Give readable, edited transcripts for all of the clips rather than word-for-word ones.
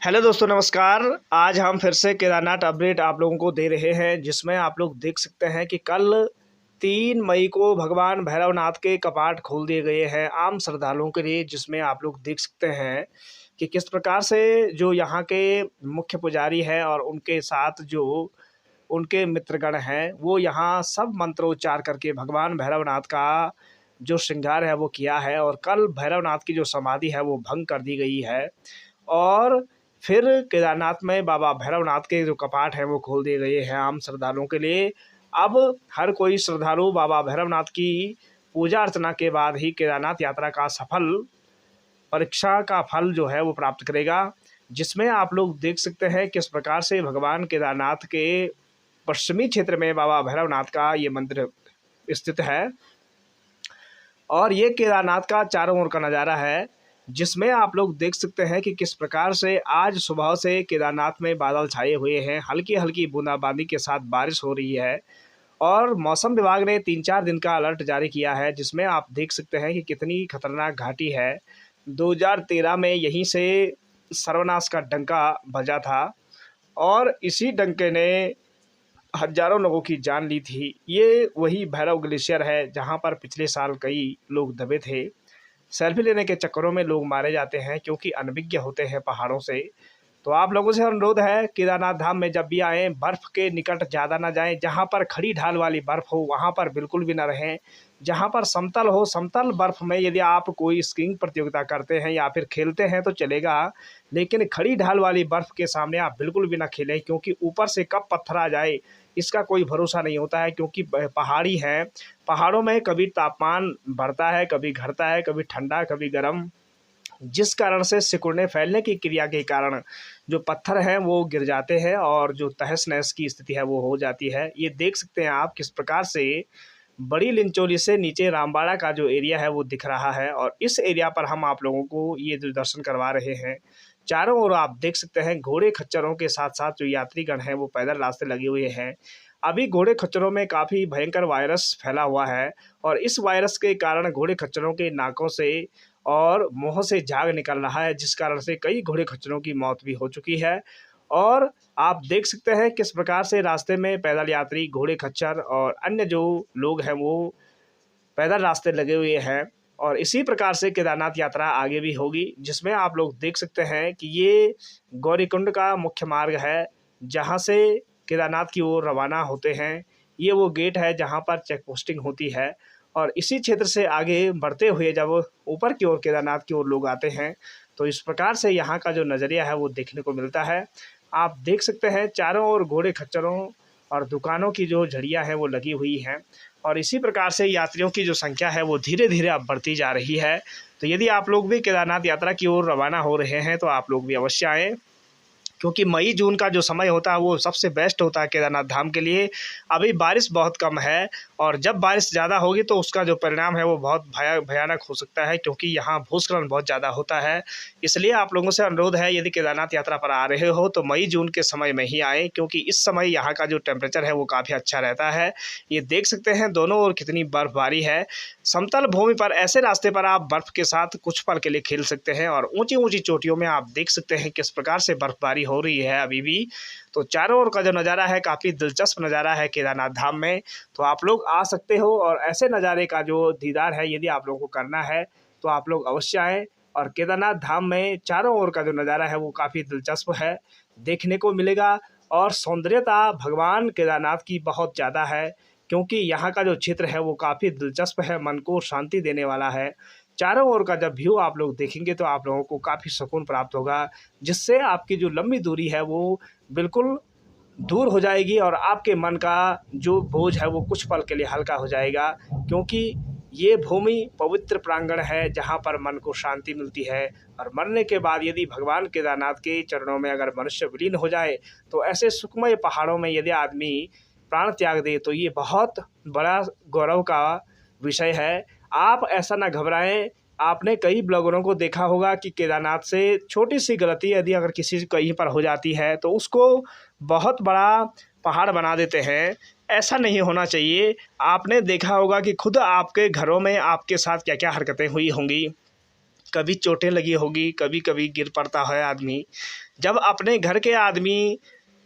Hello दोस्तों, नमस्कार। आज हम फिर से केदारनाथ अपडेट आप लोगों को दे रहे हैं, जिसमें आप लोग देख सकते हैं कि कल 3 मई को भगवान भैरवनाथ के कपाट खोल दिए गए हैं आम श्रद्धालुओं के लिए। जिसमें आप लोग देख सकते हैं कि किस प्रकार से जो यहाँ के मुख्य पुजारी हैं और उनके साथ जो उनके मित्रगण हैं, वो यहाँ सब मंत्रोच्चार करके भगवान भैरवनाथ का जो श्रृंगार है वो किया है। और कल भैरवनाथ की जो समाधि है वो भंग कर दी गई है और फिर केदारनाथ में बाबा भैरवनाथ के जो कपाट हैं वो खोल दिए गए हैं आम श्रद्धालुओं के लिए। अब हर कोई श्रद्धालु बाबा भैरवनाथ की पूजा अर्चना के बाद ही केदारनाथ यात्रा का सफल परीक्षा का फल जो है वो प्राप्त करेगा। जिसमें आप लोग देख सकते हैं किस प्रकार से भगवान केदारनाथ के पश्चिमी क्षेत्र में बाबा भैरवनाथ का ये मंदिर स्थित है और ये केदारनाथ का चारों ओर का नज़ारा है। जिसमें आप लोग देख सकते हैं कि किस प्रकार से आज सुबह से केदारनाथ में बादल छाए हुए हैं, हल्की हल्की बूंदाबांदी के साथ बारिश हो रही है और मौसम विभाग ने 3-4 दिन का अलर्ट जारी किया है। जिसमें आप देख सकते हैं कि कितनी खतरनाक घाटी है। 2013 में यहीं से सर्वनाश का डंका बजा था और इसी डंके ने हजारों लोगों की जान ली थी। ये वही भैरव ग्लेशियर है जहाँ पर पिछले साल कई लोग दबे थे। सेल्फी लेने के चक्करों में लोग मारे जाते हैं क्योंकि अनभिज्ञ होते हैं पहाड़ों से। तो आप लोगों से अनुरोध है, केदारनाथ धाम में जब भी आएँ बर्फ़ के निकट ज़्यादा ना जाएं। जहां पर खड़ी ढाल वाली बर्फ़ हो वहां पर बिल्कुल भी ना रहें। जहां पर समतल हो, समतल बर्फ़ में यदि आप कोई स्कीइंग प्रतियोगिता करते हैं या फिर खेलते हैं तो चलेगा, लेकिन खड़ी ढाल वाली बर्फ़ के सामने आप बिल्कुल भी ना खेलें क्योंकि ऊपर से कब पत्थर आ जाए इसका कोई भरोसा नहीं होता है। क्योंकि पहाड़ी हैं, पहाड़ों में कभी तापमान बढ़ता है, कभी घटता है, कभी ठंडा, कभी गर्म, जिस कारण से सिकुड़ने फैलने की क्रिया के कारण जो पत्थर हैं वो गिर जाते हैं और जो तहस नहस की स्थिति है वो हो जाती है। ये देख सकते हैं आप किस प्रकार से बड़ी लिंचोली से नीचे रामबाड़ा का जो एरिया है वो दिख रहा है और इस एरिया पर हम आप लोगों को ये जो दर्शन करवा रहे हैं। चारों ओर आप देख सकते हैं घोड़े खच्चरों के साथ साथ जो यात्रीगण हैं वो पैदल रास्ते लगे हुए हैं। अभी घोड़े खच्चरों में काफ़ी भयंकर वायरस फैला हुआ है और इस वायरस के कारण घोड़े खच्चरों के नाकों से और मुँह से झाग निकल रहा है, जिस कारण से कई घोड़े खच्चरों की मौत भी हो चुकी है। और आप देख सकते हैं किस प्रकार से रास्ते में पैदल यात्री, घोड़े खच्चर और अन्य जो लोग हैं वो पैदल रास्ते लगे हुए हैं। और इसी प्रकार से केदारनाथ यात्रा आगे भी होगी। जिसमें आप लोग देख सकते हैं कि ये गौरीकुंड का मुख्य मार्ग है जहाँ से केदारनाथ की ओर रवाना होते हैं। ये वो गेट है जहाँ पर चेक पोस्टिंग होती है और इसी क्षेत्र से आगे बढ़ते हुए जब ऊपर की ओर केदारनाथ की ओर लोग आते हैं तो इस प्रकार से यहाँ का जो नज़रिया है वो देखने को मिलता है। आप देख सकते हैं चारों ओर घोड़े खच्चरों और दुकानों की जो झड़ियाँ हैं वो लगी हुई हैं और इसी प्रकार से यात्रियों की जो संख्या है वो धीरे धीरे अब बढ़ती जा रही है। तो यदि आप लोग भी केदारनाथ यात्रा की ओर रवाना हो रहे हैं तो आप लोग भी अवश्य आएँ, क्योंकि मई जून का जो समय होता है वो सबसे बेस्ट होता है केदारनाथ धाम के लिए। अभी बारिश बहुत कम है और जब बारिश ज़्यादा होगी तो उसका जो परिणाम है वो बहुत भयानक हो सकता है, क्योंकि यहाँ भूस्खलन बहुत ज़्यादा होता है। इसलिए आप लोगों से अनुरोध है, यदि केदारनाथ यात्रा पर आ रहे हो तो मई जून के समय में ही आएँ, क्योंकि इस समय यहाँ का जो टेम्परेचर है वो काफ़ी अच्छा रहता है। ये देख सकते हैं दोनों ओर कितनी बर्फबारी है। समतल भूमि पर ऐसे रास्ते पर आप बर्फ़ के साथ कुछ पल के लिए खेल सकते हैं और ऊंची ऊंची चोटियों में आप देख सकते हैं किस प्रकार से बर्फबारी हो रही है अभी भी। तो चारों ओर का जो नज़ारा है काफ़ी दिलचस्प नज़ारा है केदारनाथ धाम में। तो आप लोग आ सकते हो और ऐसे नज़ारे का जो दीदार है यदि आप लोगों को करना है तो आप लोग अवश्य आएँ। और केदारनाथ धाम में चारों ओर का जो नज़ारा है वो काफ़ी दिलचस्प है, देखने को मिलेगा। और सौंदर्यता भगवान केदारनाथ की बहुत ज़्यादा है, क्योंकि यहाँ का जो क्षेत्र है वो काफ़ी दिलचस्प है, मन को शांति देने वाला है। चारों ओर का जब व्यू आप लोग देखेंगे तो आप लोगों को काफ़ी सुकून प्राप्त होगा, जिससे आपकी जो लंबी दूरी है वो बिल्कुल दूर हो जाएगी और आपके मन का जो बोझ है वो कुछ पल के लिए हल्का हो जाएगा। क्योंकि ये भूमि पवित्र प्रांगण है जहाँ पर मन को शांति मिलती है। और मरने के बाद यदि भगवान केदारनाथ के चरणों में अगर मनुष्य विलीन हो जाए तो ऐसे सुखमय पहाड़ों में यदि आदमी प्राण त्याग दे तो ये बहुत बड़ा गौरव का विषय है। आप ऐसा ना घबराएं। आपने कई ब्लॉगरों को देखा होगा कि केदारनाथ से छोटी सी गलती यदि अगर किसी कहीं पर हो जाती है तो उसको बहुत बड़ा पहाड़ बना देते हैं। ऐसा नहीं होना चाहिए। आपने देखा होगा कि खुद आपके घरों में आपके साथ क्या क्या हरकतें हुई होंगी। कभी चोटें लगी होगी, कभी कभी गिर पड़ता है आदमी। जब अपने घर के आदमी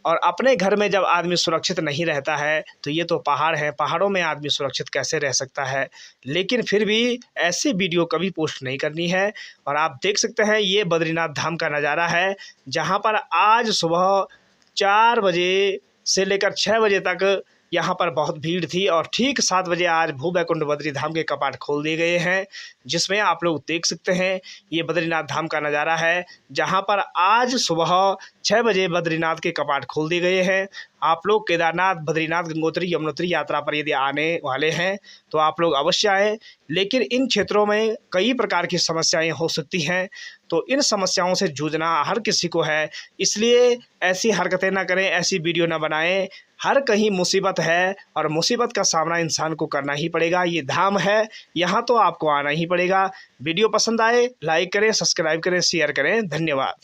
और अपने घर में जब आदमी सुरक्षित नहीं रहता है तो ये तो पहाड़ है, पहाड़ों में आदमी सुरक्षित कैसे रह सकता है। लेकिन फिर भी ऐसी वीडियो कभी पोस्ट नहीं करनी है। और आप देख सकते हैं ये बद्रीनाथ धाम का नज़ारा है, जहाँ पर आज सुबह 4 बजे से लेकर 6 बजे तक यहाँ पर बहुत भीड़ थी और ठीक 7 बजे आज भू बैकुंठ बद्री धाम के कपाट खोल दिए गए हैं, जिसमें आप लोग देख सकते हैं ये बद्रीनाथ धाम का नज़ारा है, जहाँ पर आज सुबह 6 बजे बद्रीनाथ के कपाट खोल दिए गए हैं। आप लोग केदारनाथ, बद्रीनाथ, गंगोत्री, यमुनोत्री यात्रा पर यदि आने वाले हैं तो आप लोग अवश्य आएँ। लेकिन इन क्षेत्रों में कई प्रकार की समस्याएं हो सकती हैं, तो इन समस्याओं से जूझना हर किसी को है, इसलिए ऐसी हरकतें ना करें, ऐसी वीडियो ना बनाएं। हर कहीं मुसीबत है और मुसीबत का सामना इंसान को करना ही पड़ेगा। ये धाम है, यहाँ तो आपको आना ही पड़ेगा। वीडियो पसंद आए लाइक करें, सब्सक्राइब करें, शेयर करें। धन्यवाद।